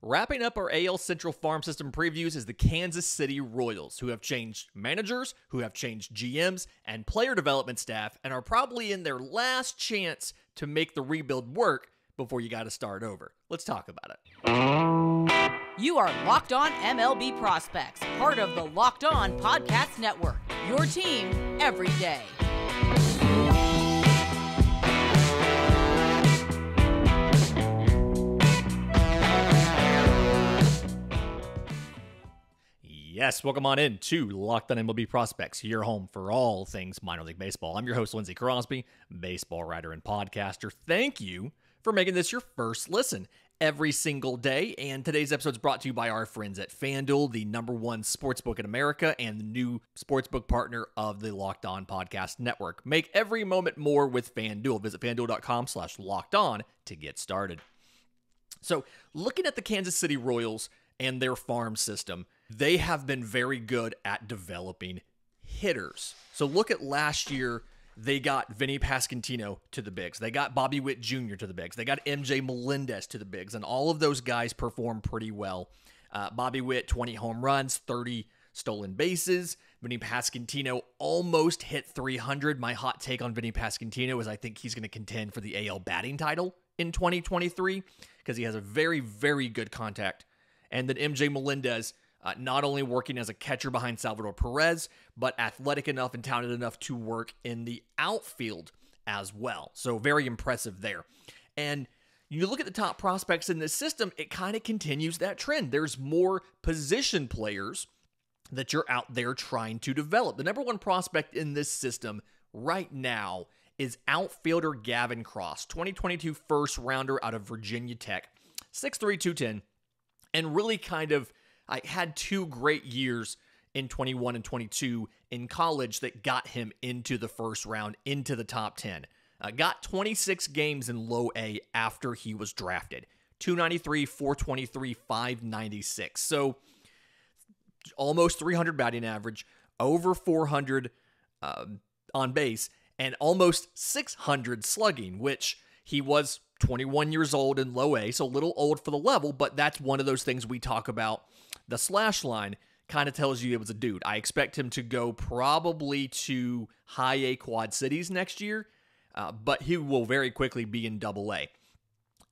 Wrapping up our AL Central Farm System previews is the Kansas City Royals, who have changed managers, who have changed GMs and player development staff, and are probably in their last chance to make the rebuild work before you got to start over. Let's talk about it. You are Locked On MLB Prospects, part of the Locked On Podcast Network, your team every day. Yes, welcome on in to Locked On MLB Prospects, your home for all things minor league baseball. I'm your host, Lindsey Crosby, baseball writer and podcaster. Thank you for making this your first listen every single day. And today's episode is brought to you by our friends at FanDuel, the #1 sportsbook in America and the new sportsbook partner of the Locked On Podcast Network. Make every moment more with FanDuel. Visit FanDuel.com/lockedon to get started. So, looking at the Kansas City Royals and their farm system, they have been very good at developing hitters. So look at last year, they got Vinny Pasquantino to the bigs. They got Bobby Witt Jr. to the bigs. They got MJ Melendez to the bigs, and all of those guys performed pretty well. Bobby Witt, 20 home runs, 30 stolen bases. Vinny Pasquantino almost hit 300. My hot take on Vinny Pasquantino is I think he's going to contend for the AL batting title in 2023 because he has a very, very good contact. And then MJ Melendez, not only working as a catcher behind Salvador Perez, but athletic enough and talented enough to work in the outfield as well. So very impressive there. And you look at the top prospects in this system, it kind of continues that trend. There's more position players that you're out there trying to develop. The #1 prospect in this system right now is outfielder Gavin Cross, 2022 first rounder out of Virginia Tech, 6'3", 210, and really kind of had two great years in 21 and 22 in college that got him into the first round, into the top 10. Got 26 games in low A after he was drafted. 293, 423, 596. So almost 300 batting average, over 400 on base, and almost 600 slugging, which he was 21 years old in low A, so a little old for the level, but that's one of those things we talk about. The slash line kind of tells you it was a dude. I expect him to go probably to high A Quad Cities next year, but he will very quickly be in double A.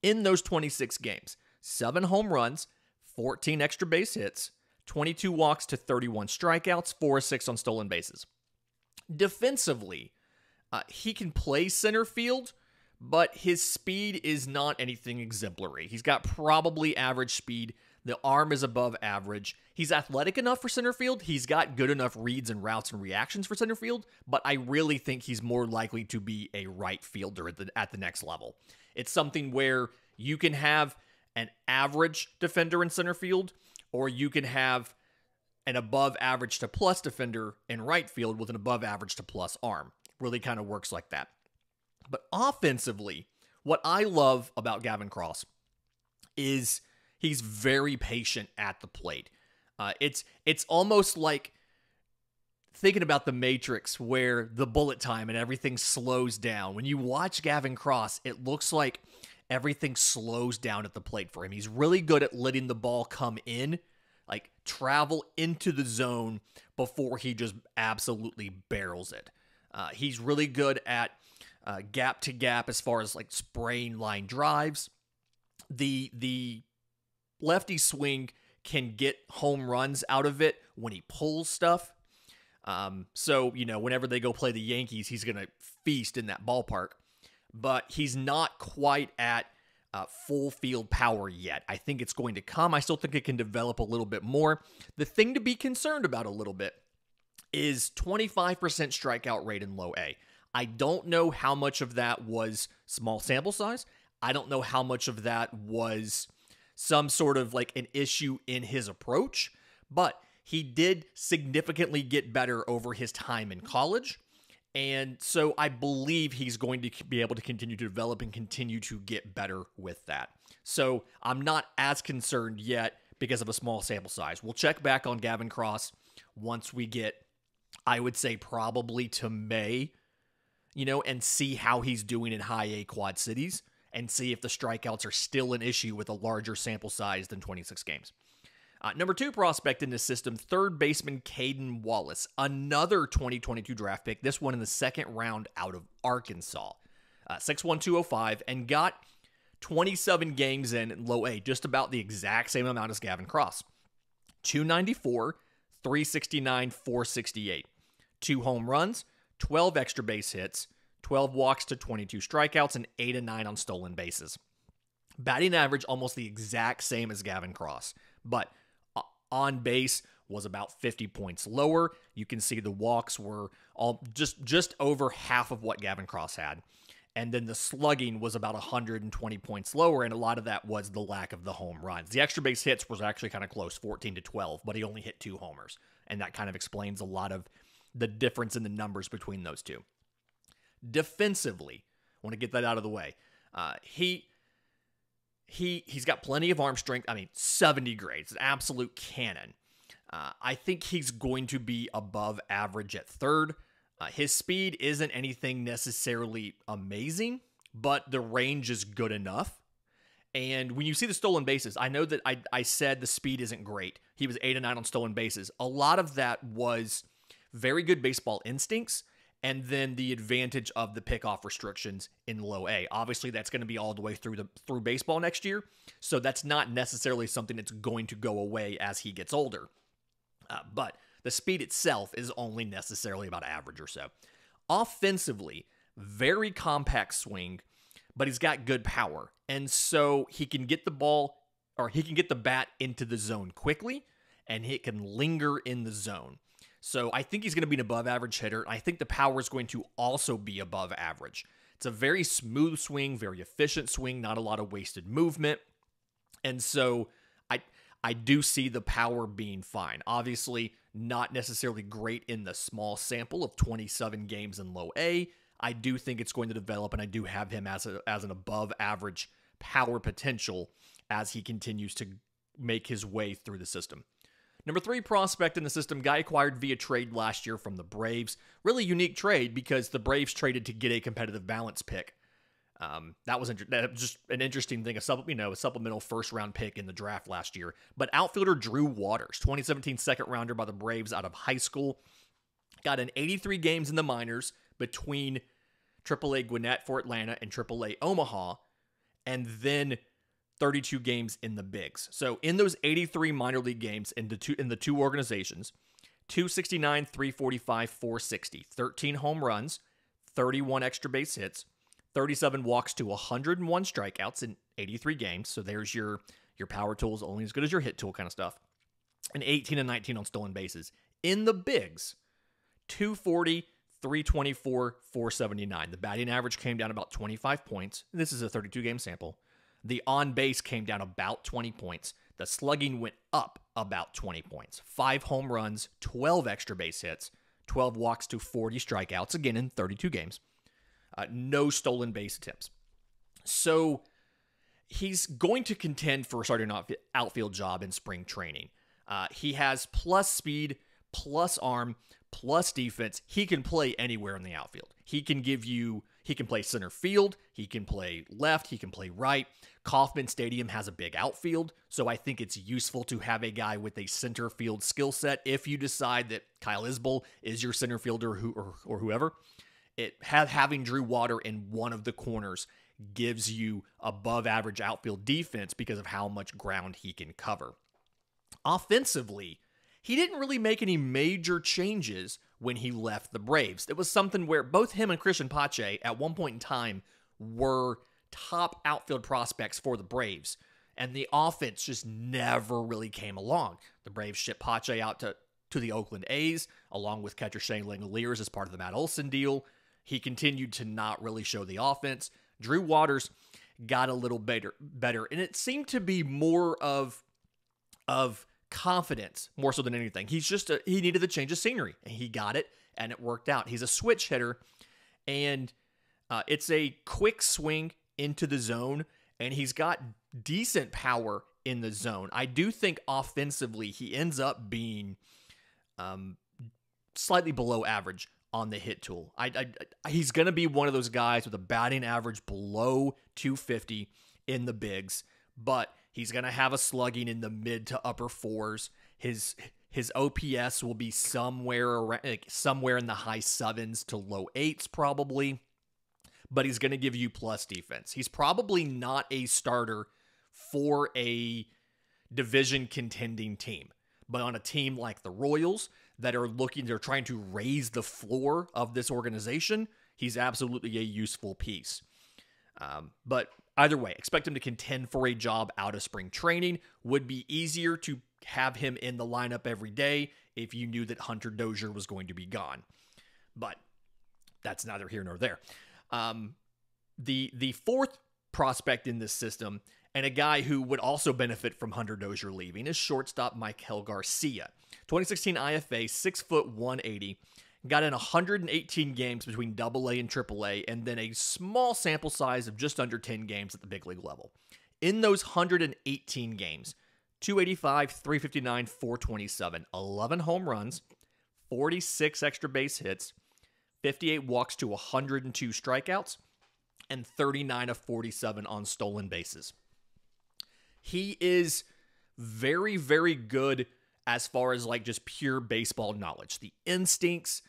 In those 26 games, 7 home runs, 14 extra base hits, 22 walks to 31 strikeouts, 4-6 on stolen bases. Defensively, he can play center field, but his speed is not anything exemplary. He's got probably average speed. The arm is above average. He's athletic enough for center field. He's got good enough reads and routes and reactions for center field, but I really think he's more likely to be a right fielder at the next level. It's something where you can have an average defender in center field, or you can have an above average to plus defender in right field with an above average to plus arm. Really kind of works like that. But offensively, what I love about Gavin Cross is he's very patient at the plate. It's almost like thinking about the Matrix where the bullet time and everything slows down. When you watch Gavin Cross, it looks like everything slows down at the plate for him. He's really good at letting the ball come in, like travel into the zone before he just absolutely barrels it. He's really good at gap to gap as far as like spraying line drives. The lefty swing can get home runs out of it when he pulls stuff. So, whenever they go play the Yankees, he's going to feast in that ballpark. But he's not quite at full field power yet. I think it's going to come. I still think it can develop a little bit more. The thing to be concerned about a little bit is 25% strikeout rate in low A. I don't know how much of that was small sample size. I don't know how much of that was some sort of like an issue in his approach, but he did significantly get better over his time in college. And so I believe he's going to be able to continue to develop and continue to get better with that. So I'm not as concerned yet because of a small sample size. We'll check back on Gavin Cross once we get, I would say, probably to May, and see how he's doing in high A Quad Cities. and see if the strikeouts are still an issue with a larger sample size than 26 games. Number 2 prospect in this system, third baseman Cayden Wallace, another 2022 draft pick, this one in the second round out of Arkansas. 6'1", 205, and got 27 games in low A, just about the exact same amount as Gavin Cross. 294, 369, 468. 2 home runs, 12 extra base hits, 12 walks to 22 strikeouts, and 8 and 9 on stolen bases. Batting average almost the exact same as Gavin Cross, but on base was about 50 points lower. You can see the walks were all just over half of what Gavin Cross had. And then the slugging was about 120 points lower, and a lot of that was the lack of the home runs. The extra base hits was actually kind of close, 14 to 12, but he only hit 2 homers. And that kind of explains a lot of the difference in the numbers between those two. Defensively, I want to get that out of the way. He's got plenty of arm strength. 70 grades, an absolute cannon. I think he's going to be above average at third. His speed isn't anything necessarily amazing, but the range is good enough. And when you see the stolen bases, I know that I said the speed isn't great. He was 8 and 9 on stolen bases. A lot of that was very good baseball instincts, and then the advantage of the pickoff restrictions in low A. Obviously, that's going to be all the way through baseball next year, so that's not necessarily something that's going to go away as he gets older. But the speed itself is only necessarily about average or so. Offensively, very compact swing, but he's got good power, and so he can get the ball, or he can get the bat into the zone quickly, and he can linger in the zone. So I think he's going to be an above average hitter. I think the power is going to also be above average. It's a very smooth swing, very efficient swing, not a lot of wasted movement. And so I do see the power being fine. Obviously, not necessarily great in the small sample of 27 games in low A. I do think it's going to develop, and I do have him as an above average power potential as he continues to make his way through the system. Number 3 prospect in the system, guy acquired via trade last year from the Braves. Really unique trade because the Braves traded to get a competitive balance pick. That was just an interesting thing, a supplemental first-round pick in the draft last year. But outfielder Drew Waters, 2017 second-rounder by the Braves out of high school, got in 83 games in the minors between AAA Gwinnett for Atlanta and AAA Omaha, and then 32 games in the bigs. So in those 83 minor league games in the two organizations, 269, 345, 460, 13 home runs, 31 extra base hits, 37 walks to 101 strikeouts in 83 games. So there's your power tools, only as good as your hit tool kind of stuff. And 18 and 19 on stolen bases. In the bigs, 240, 324, 479. The batting average came down about 25 points. This is a 32-game sample. The on-base came down about 20 points. The slugging went up about 20 points. 5 home runs, 12 extra base hits, 12 walks to 40 strikeouts, again in 32 games. No stolen base attempts. So he's going to contend for a starting outfield job in spring training. He has plus speed, plus arm, plus defense. He can play anywhere in the outfield. He can play center field. He can play left. He can play right. Kauffman Stadium has a big outfield, so I think it's useful to have a guy with a center field skill set if you decide that Kyle Isbell is your center fielder or whoever. Having Drew Water in one of the corners gives you above average outfield defense because of how much ground he can cover. Offensively, he didn't really make any major changes when he left the Braves. It was something where both him and Christian Pache at one point in time were top outfield prospects for the Braves, and the offense just never really came along. The Braves shipped Pache out to the Oakland A's, along with catcher Shane Langoliers as part of the Matt Olson deal. He continued to not really show the offense. Drew Waters got a little better, and it seemed to be more of confidence more so than anything. He needed the change of scenery, and he got it, and it worked out. He's a switch hitter, and it's a quick swing into the zone, and he's got decent power in the zone. I do think offensively he ends up being slightly below average on the hit tool. He's going to be one of those guys with a batting average below 250 in the bigs, but he's going to have a slugging in the mid to upper fours. His OPS will be somewhere around, somewhere in the high sevens to low eights probably, but he's going to give you plus defense. He's probably not a starter for a division contending team, but on a team like the Royals they're trying to raise the floor of this organization, he's absolutely a useful piece. But either way, expect him to contend for a job out of spring training. Would be easier to have him in the lineup every day if you knew that Hunter Dozier was going to be gone. But that's neither here nor there. The fourth prospect in this system, and a guy who would also benefit from Hunter Dozier leaving, is shortstop Maikel Garcia. 2016 IFA, 6 foot 180. Got in 118 games between AA and AAA, and then a small sample size of just under 10 games at the big league level. In those 118 games, 285, 359, 427, 11 home runs, 46 extra base hits, 58 walks to 102 strikeouts, and 39 of 47 on stolen bases. He is very, very good as far as like just pure baseball knowledge. The instincts,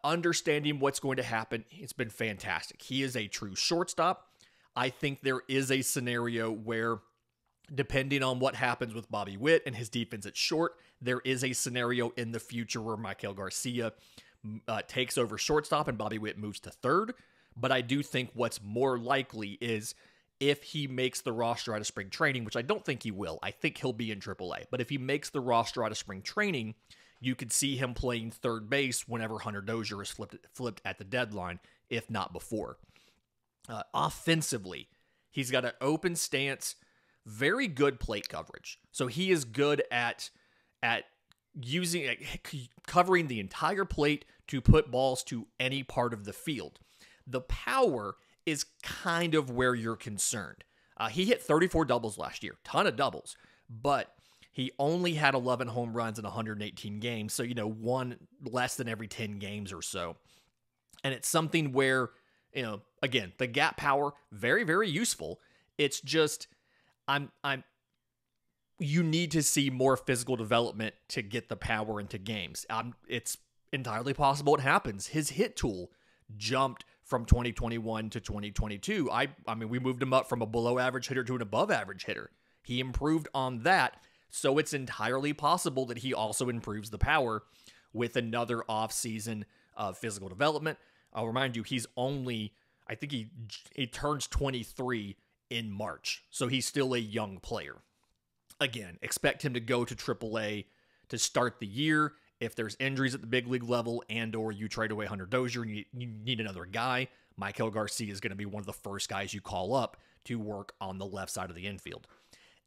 understanding what's going to happen, it's been fantastic. He is a true shortstop. I think there is a scenario where, depending on what happens with Bobby Witt and his defense at short, there is a scenario in the future where Maikel Garcia takes over shortstop and Bobby Witt moves to third. But I do think what's more likely is if he makes the roster out of spring training, which I don't think he will. I think he'll be in AAA. But if he makes the roster out of spring training, you could see him playing third base whenever Hunter Dozier is flipped at the deadline, if not before. Offensively, he's got an open stance, very good plate coverage. So he is good at covering the entire plate to put balls to any part of the field. The power is kind of where you're concerned. He hit 34 doubles last year, ton of doubles, but he only had 11 home runs in 118 games, so, one less than every 10 games or so. And it's something where, again, the gap power, very, very useful. It's just, you need to see more physical development to get the power into games. It's entirely possible it happens. His hit tool jumped from 2021 to 2022. I mean, we moved him up from a below average hitter to an above average hitter. He improved on that, so it's entirely possible that he also improves the power with another offseason of physical development. I'll remind you, he's only, I think he turns 23 in March, so he's still a young player. Again, expect him to go to AAA to start the year. If there's injuries at the big league level and or you trade away Hunter Dozier and you need another guy, Maikel Garcia is going to be one of the first guys you call up to work on the left side of the infield.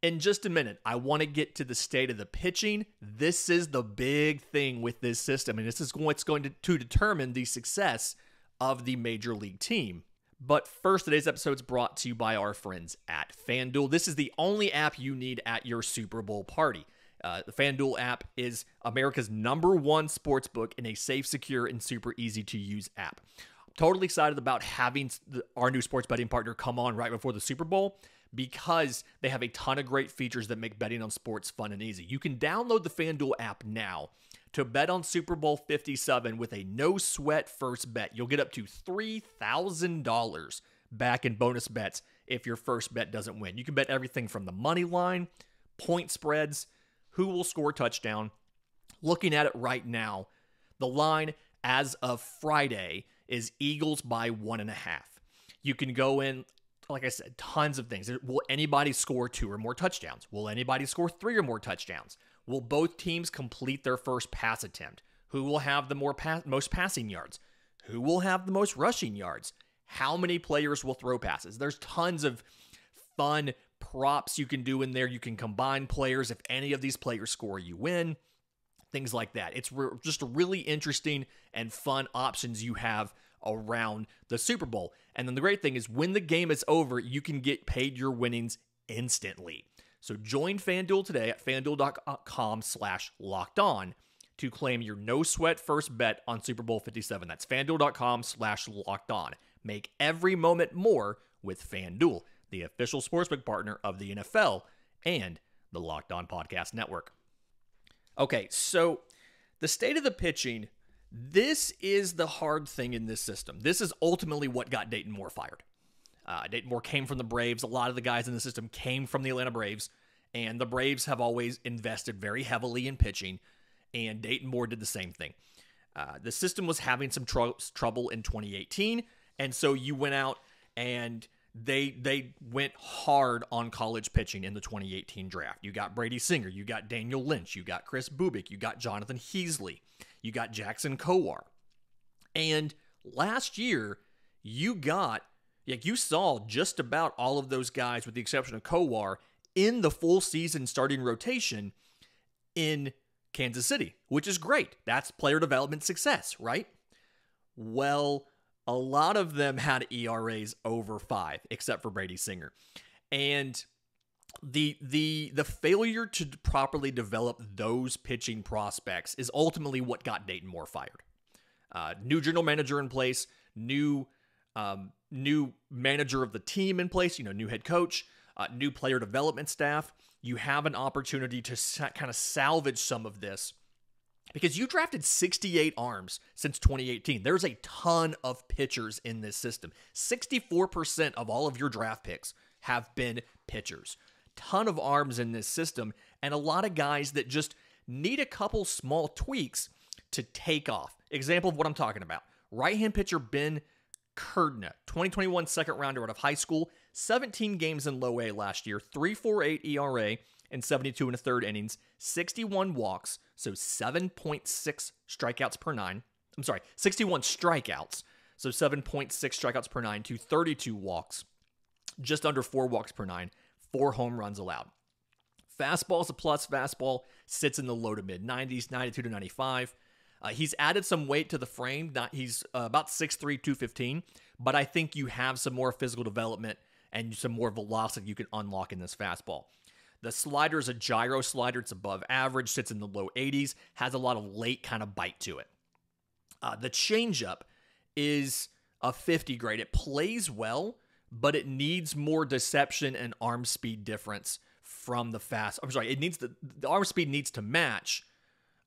In just a minute, I want to get to the state of the pitching. This is the big thing with this system, and this is what's going to determine the success of the major league team. But first, today's episode is brought to you by our friends at FanDuel. This is the only app you need at your Super Bowl party. The FanDuel app is America's #1 sportsbook in a safe, secure, and super easy-to-use app. I'm totally excited about having our new sports betting partner come on right before the Super Bowl because they have a ton of great features that make betting on sports fun and easy. You can download the FanDuel app now to bet on Super Bowl 57 with a no-sweat first bet. You'll get up to $3,000 back in bonus bets if your first bet doesn't win. You can bet everything from the money line, point spreads, who will score a touchdown. Looking at it right now, the line as of Friday is Eagles by 1.5. You can go in, like I said, tons of things. Will anybody score 2 or more touchdowns? Will anybody score 3 or more touchdowns? Will both teams complete their first pass attempt? Who will have the most passing yards? Who will have the most rushing yards? How many players will throw passes? There's tons of fun props you can do in there. You can combine players. If any of these players score, you win. Things like that. It's just really interesting and fun options you have around the Super Bowl. And then the great thing is when the game is over, you can get paid your winnings instantly. So join FanDuel today at FanDuel.com/lockedon to claim your no-sweat first bet on Super Bowl 57. That's FanDuel.com/lockedon. Make every moment more with FanDuel, the official sportsbook partner of the NFL and the Locked On Podcast Network. Okay, so the state of the pitching, this is the hard thing in this system. This is ultimately what got Dayton Moore fired. Dayton Moore came from the Braves. A lot of the guys in the system came from the Atlanta Braves, and the Braves have always invested very heavily in pitching, and Dayton Moore did the same thing. The system was having some trouble in 2018, and so you went out and they went hard on college pitching in the 2018 draft. You got Brady Singer, you got Daniel Lynch, you got Chris Bubick, you got Jonathan Heasley, you got Jackson Kowar. And last year, you saw just about all of those guys, with the exception of Kowar, in the full season starting rotation in Kansas City, which is great. That's player development success, right? Well, a lot of them had ERAs over 5, except for Brady Singer. And the failure to properly develop those pitching prospects is ultimately what got Dayton Moore fired. New general manager in place, new manager of the team in place, new head coach, new player development staff. You have an opportunity to kind of salvage some of this, because you drafted 68 arms since 2018. There's a ton of pitchers in this system. 64% of all of your draft picks have been pitchers. Ton of arms in this system, and a lot of guys that just need a couple small tweaks to take off. Example of what I'm talking about. Right-hand pitcher Ben Kudrna, 2021 second rounder out of high school, 17 games in low A last year, 3.48 ERA and 72 1/3 innings, 61 walks, so 7.6 strikeouts per 9. 61 strikeouts, so 7.6 strikeouts per 9 to 32 walks, just under 4 walks per 9, 4 home runs allowed. Fastball is a plus. Fastball sits in the low to mid 90s, 92 to 95. He's added some weight to the frame. He's about 6'3", 215, but I think you have some more physical development and some more velocity you can unlock in this fastball. The slider is a gyro slider. It's above average, sits in the low 80s, has a lot of late kind of bite to it. The changeup is a 50 grade. It plays well, but it needs more deception and arm speed difference from the fast. The arm speed needs to match,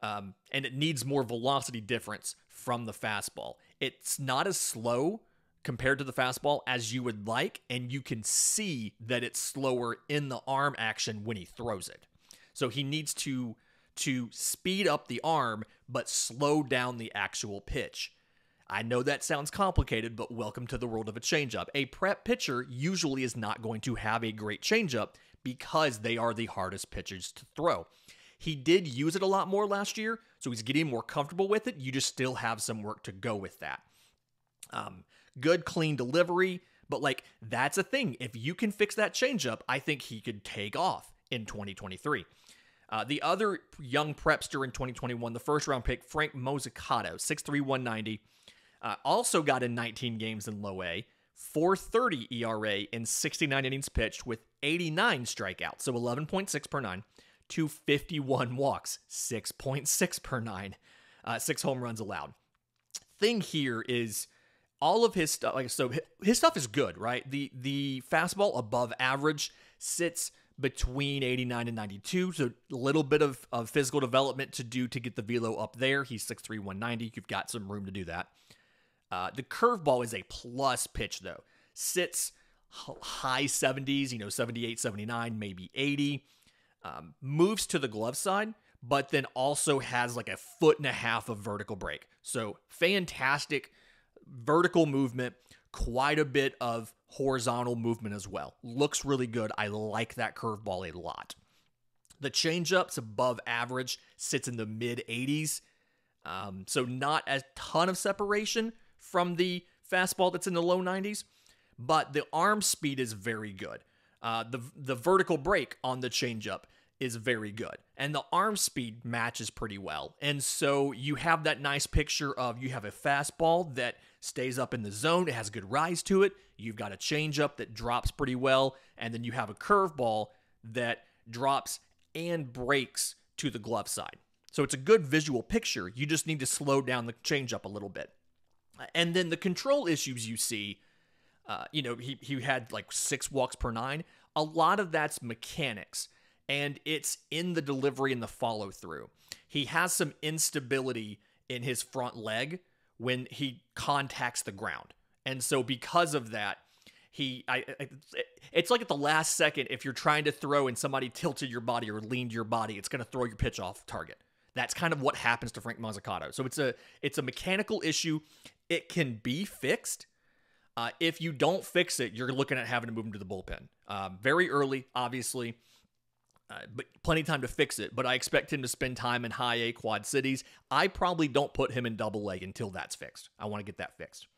and it needs more velocity difference from the fastball. It's not as slow compared to the fastball as you would like, and you can see that it's slower in the arm action when he throws it. So he needs to speed up the arm, but slow down the actual pitch. I know that sounds complicated, but welcome to the world of a changeup. A prep pitcher usually is not going to have a great changeup because they are the hardest pitches to throw. He did use it a lot more last year, so he's getting more comfortable with it. You just still have some work to go with that. Good, clean delivery, but that's a thing. If you can fix that changeup, I think he could take off in 2023. The other young prepster in 2021, the first-round pick, Frank Mozzicato, 6'3", 190, also got in 19 games in low A, 4.30 ERA in 69 innings pitched with 89 strikeouts, so 11.6 per 9, to 51 walks, 6.6 per 9, 6 home runs allowed. Thing here is all of his stuff, his stuff is good, right? The fastball above average sits between 89 and 92, so a little bit of physical development to do to get the velo up there. He's 6'3", 190. You've got some room to do that. The curveball is a plus pitch, though. Sits high 70s, 78, 79, maybe 80. Moves to the glove side, but then also has 1.5 foot of vertical break. So fantastic vertical movement, quite a bit of horizontal movement as well. Looks really good. I like that curveball a lot. The changeup's above average, sits in the mid 80s. So not a ton of separation from the fastball that's in the low 90s, but the arm speed is very good. The vertical break on the changeup is very good, and the arm speed matches pretty well. And so you have that nice picture of you have a fastball that stays up in the zone. It has good rise to it. You've got a changeup that drops pretty well, and then you have a curveball that drops and breaks to the glove side. So it's a good visual picture. You just need to slow down the changeup a little bit. And then the control issues you see, he had like 6 walks per 9. A lot of that's mechanics, and it's in the delivery and the follow through. He has some instability in his front leg when he contacts the ground. And so because of that, it's like at the last second, if you're trying to throw and somebody tilted your body or leaned your body, it's going to throw your pitch off target. That's kind of what happens to Frank Mozzicato. So it's a mechanical issue. It can be fixed. If you don't fix it, you're looking at having to move him to the bullpen. Very early, obviously, but plenty of time to fix it. But I expect him to spend time in high A Quad Cities. I probably don't put him in double A until that's fixed. I want to get that fixed.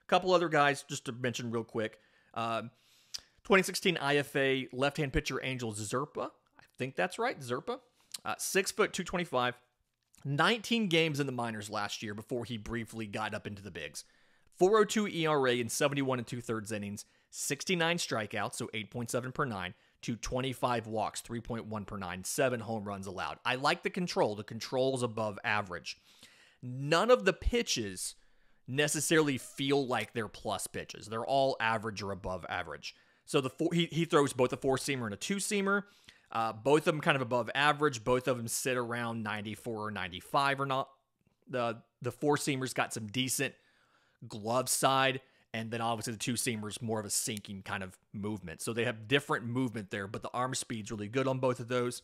A couple other guys, just to mention real quick. 2016 IFA left-hand pitcher Angel Zerpa. I think that's right, Zerpa. 6 foot 225. 19 games in the minors last year before he briefly got up into the bigs. 4.02 ERA in 71 2/3 innings, 69 strikeouts, so 8.7 per 9, to 25 walks, 3.1 per 9, 7 home runs allowed. I like the control. The control's above average. None of the pitches necessarily feel like they're plus pitches. They're all average or above average. So he throws both a 4-seamer and a 2-seamer. Both of them kind of above average. Both of them sit around 94 or 95 or not. The 4-seamer's got some decent glove side, and then obviously the 2-seamer's more of a sinking kind of movement. So they have different movement there, but the arm speed's really good on both of those.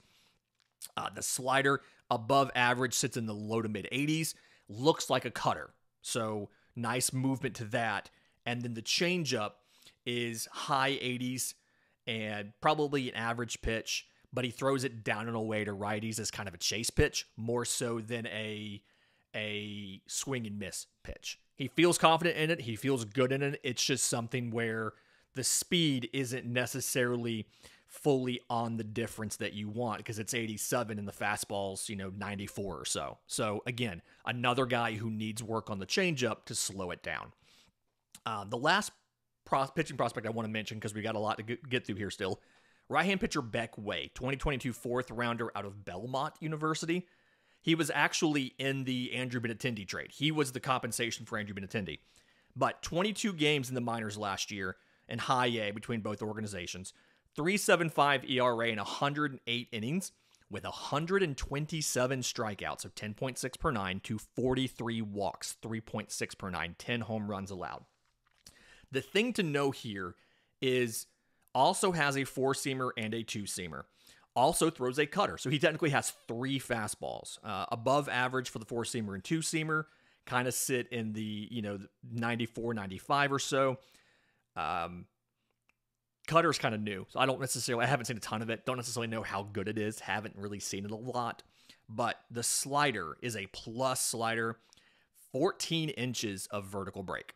The slider above average, sits in the low to mid 80s, looks like a cutter. So nice movement to that. And then the changeup is high 80s and probably an average pitch, but he throws it down and away to righties as kind of a chase pitch, more so than a swing and miss pitch. He feels confident in it. He feels good in it. It's just something where the speed isn't necessarily fully on the difference that you want because it's 87 and the fastball's, 94 or so. So again, another guy who needs work on the changeup to slow it down. The last pitching prospect I want to mention, because we got a lot to get through here still, right-hand pitcher Beck, 2022 4th rounder out of Belmont University. He was actually in the Andrew Benintendi trade. He was the compensation for Andrew Benintendi. But 22 games in the minors last year in high A between both organizations. 3.75 ERA in 108 innings with 127 strikeouts, so 10.6 per 9, to 43 walks, 3.6 per 9, 10 home runs allowed. The thing to know here is also has a 4-seamer and a 2-seamer. Also throws a cutter. So he technically has 3 fastballs. Above average for the 4-seamer and 2-seamer. Kind of sit in the, 94, 95 or so. Cutter's kind of new. So I haven't seen a ton of it. Don't necessarily know how good it is. Haven't really seen it a lot. But the slider is a plus slider. 14 inches of vertical break.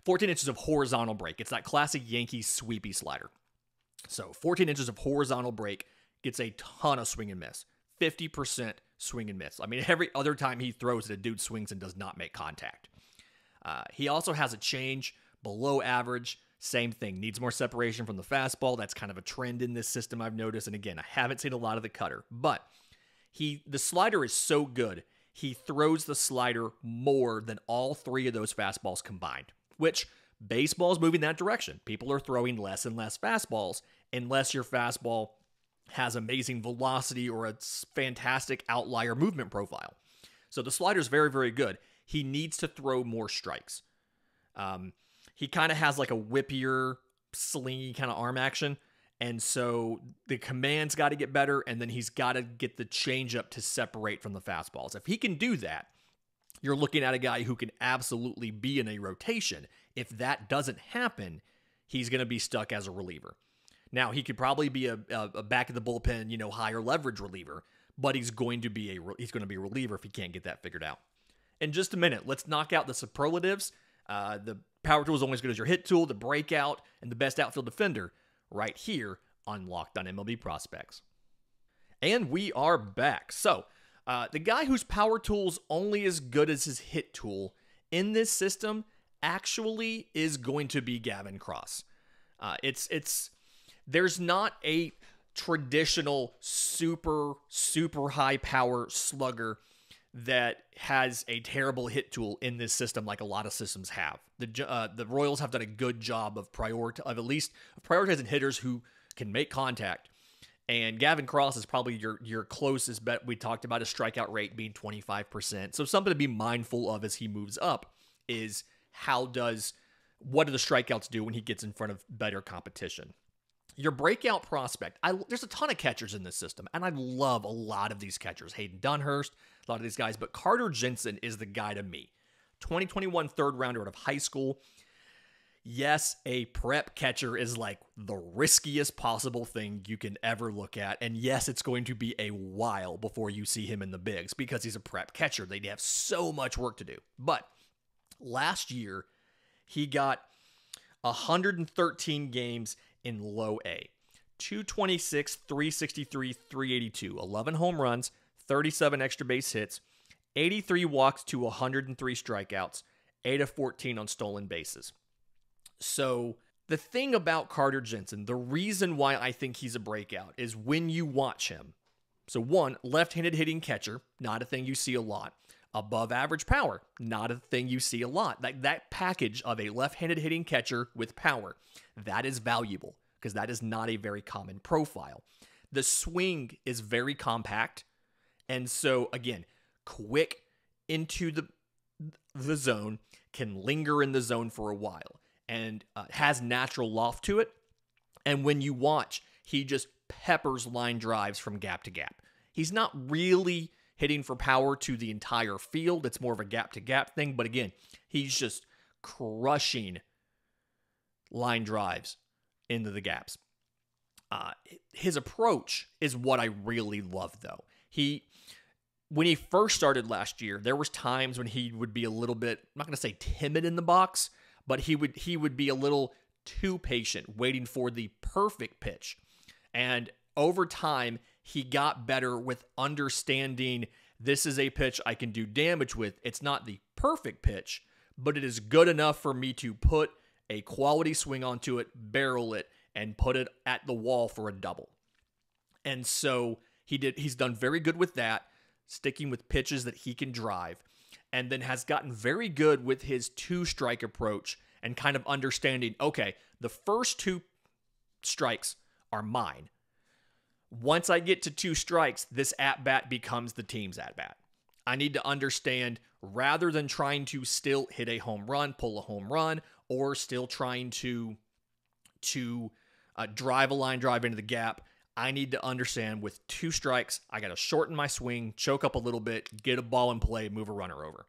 14 inches of horizontal break. It's that classic Yankees sweepy slider. So 14 inches of horizontal break, gets a ton of swing and miss. 50% swing and miss. I mean, every other time he throws it, a dude swings and does not make contact. He also has a change below average. Same thing. Needs more separation from the fastball. That's kind of a trend in this system I've noticed. And again, I haven't seen a lot of the cutter. But the slider is so good, he throws the slider more than all 3 of those fastballs combined, which baseball's moving that direction. People are throwing less and less fastballs unless your fastball has amazing velocity or a fantastic outlier movement profile. So the slider's very, very good. He needs to throw more strikes. He kind of has like a whippier, slingy kind of arm action. And so the command's got to get better, and then he's got to get the changeup to separate from the fastballs. If he can do that, you're looking at a guy who can absolutely be in a rotation. If that doesn't happen, he's going to be stuck as a reliever. Now, he could probably be a back of the bullpen, higher leverage reliever, but he's going to be a reliever if he can't get that figured out. In just a minute, let's knock out the superlatives. The power tool is only as good as your hit tool, the breakout, and the best outfield defender right here on Locked On MLB Prospects. And we are back. So, the guy whose power tool's only as good as his hit tool in this system actually is going to be Gavin Cross. There's not a traditional super, super high power slugger that has a terrible hit tool in this system like a lot of systems have. The Royals have done a good job of prioritizing hitters who can make contact. And Gavin Cross is probably your closest bet. We talked about his strikeout rate being 25%. So something to be mindful of as he moves up is what do the strikeouts do when he gets in front of better competition? Your breakout prospect, there's a ton of catchers in this system, and I love a lot of these catchers. Hayden Dunhurst, a lot of these guys, but Carter Jensen is the guy to me. 2021 third rounder out of high school. Yes, a prep catcher is like the riskiest possible thing you can ever look at, and yes, it's going to be a while before you see him in the bigs because he's a prep catcher. They have so much work to do. But last year, he got 113 games in low A. 226, 363, 382, 11 home runs, 37 extra base hits, 83 walks to 103 strikeouts, 8 of 14 on stolen bases. So the thing about Carter Jensen, the reason why I think he's a breakout is when you watch him. So one, left-handed hitting catcher, not a thing you see a lot. Above average power, not a thing you see a lot. Like that package of a left-handed hitting catcher with power, that is valuable because that is not a very common profile. The swing is very compact. And so again, quick into the zone, can linger in the zone for a while, and has natural loft to it. And when you watch, he just peppers line drives from gap to gap. He's not really hitting for power to the entire field. It's more of a gap-to-gap thing. But again, he's just crushing line drives into the gaps. His approach is what I really love, though. When he first started last year, there was times when he would be a little bit, I'm not going to say timid in the box, but he would be a little too patient, waiting for the perfect pitch. And over time, he got better with understanding this is a pitch I can do damage with. It's not the perfect pitch, but it is good enough for me to put a quality swing onto it, barrel it, and put it at the wall for a double. And so he's done very good with that, sticking with pitches that he can drive, and then has gotten very good with his two-strike approach and kind of understanding, okay, the first two strikes are mine. Once I get to two strikes, this at-bat becomes the team's at-bat. I need to understand, rather than trying to still hit a home run, pull a home run, or still trying to drive a line drive into the gap, I need to understand with two strikes, I got to shorten my swing, choke up a little bit, get a ball in play, move a runner over.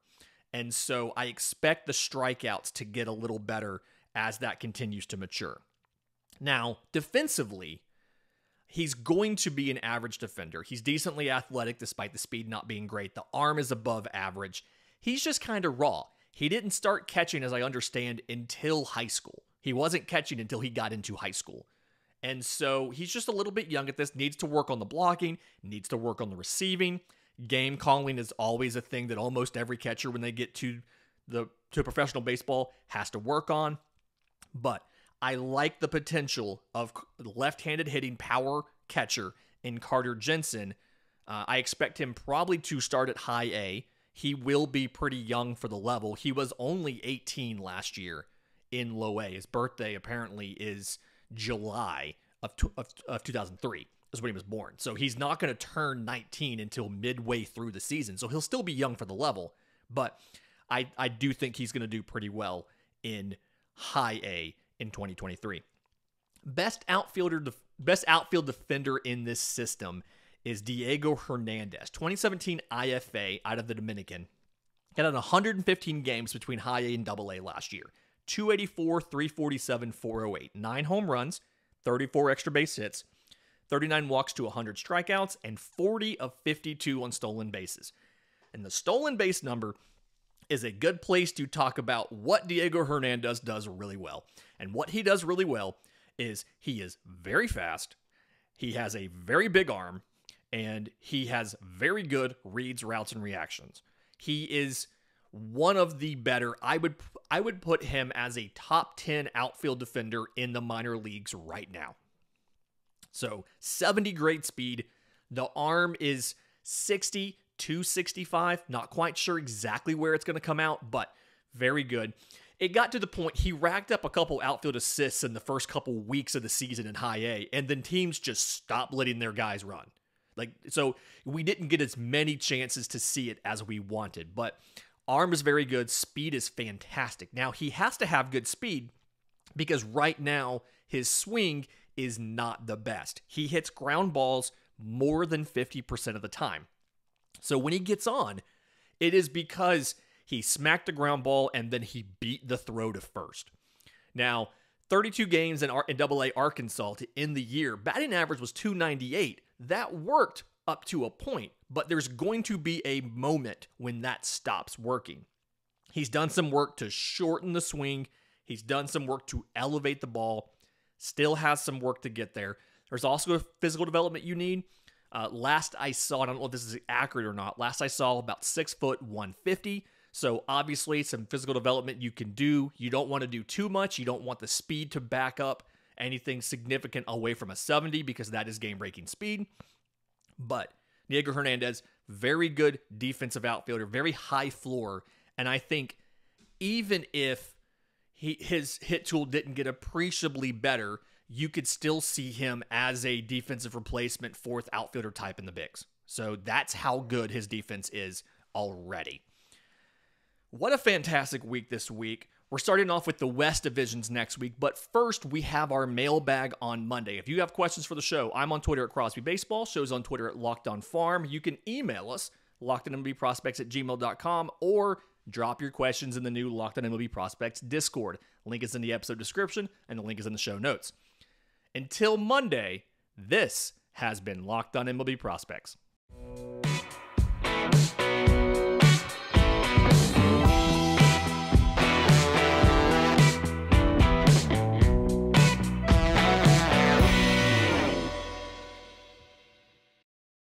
And so I expect the strikeouts to get a little better as that continues to mature. Now, defensively, he's going to be an average defender. He's decently athletic despite the speed not being great. The arm is above average. He's just kind of raw. He didn't start catching, as I understand, until high school. He wasn't catching until he got into high school. And so he's just a little bit young at this, needs to work on the blocking, needs to work on the receiving. Game calling is always a thing that almost every catcher, when they get to professional baseball, has to work on. But I like the potential of left-handed hitting power catcher in Carter Jensen. I expect him probably to start at high A. He will be pretty young for the level. He was only 18 last year in low A. His birthday apparently is July of 2003 is when he was born. So he's not going to turn 19 until midway through the season. So he'll still be young for the level. But I do think he's going to do pretty well in high A in 2023. Best outfield defender in this system is Diego Hernandez, 2017 IFA out of the Dominican. Got on 115 games between high A and double A last year. 284, 347, 408. 9 home runs, 34 extra base hits, 39 walks to 100 strikeouts, and 40 of 52 on stolen bases. And the stolen base number is a good place to talk about what Diego Hernandez does really well. And what he does really well is he is very fast, he has a very big arm, and he has very good reads, routes, and reactions. He is one of the better. I would put him as a top 10 outfield defender in the minor leagues right now. So 70 great speed. The arm is 60 to 65. Not quite sure exactly where it's going to come out, but very good. It got to the point he racked up a couple outfield assists in the first couple weeks of the season in high A, and then teams just stopped letting their guys run. So we didn't get as many chances to see it as we wanted, but arm is very good. Speed is fantastic. Now, he has to have good speed because right now his swing is not the best. He hits ground balls more than 50% of the time. So when he gets on, it is because he smacked the ground ball and then he beat the throw to first. Now, 32 games in AA Arkansas to end the year. Batting average was .298. That worked up to a point, but there's going to be a moment when that stops working. He's done some work to shorten the swing. He's done some work to elevate the ball. Still has some work to get there. There's also a physical development you need. Last I saw, I don't know if this is accurate or not, last I saw about 6 foot 150. So obviously some physical development you can do. You don't want to do too much. You don't want the speed to back up anything significant away from a 70 because that is game-breaking speed. But Diego Hernandez, very good defensive outfielder, very high floor. And I think even if his hit tool didn't get appreciably better, you could still see him as a defensive replacement, fourth outfielder type in the bigs. So that's how good his defense is already. What a fantastic week this week. We're starting off with the West divisions next week, but first we have our mailbag on Monday. If you have questions for the show, I'm on Twitter at Crosby Baseball. Show's on Twitter at Locked On Farm. You can email us, lockedonmlbprospects@gmail.com, or drop your questions in the new Locked On MLB Prospects Discord. Link is in the episode description, and the link is in the show notes. Until Monday, this has been Locked On MLB Prospects.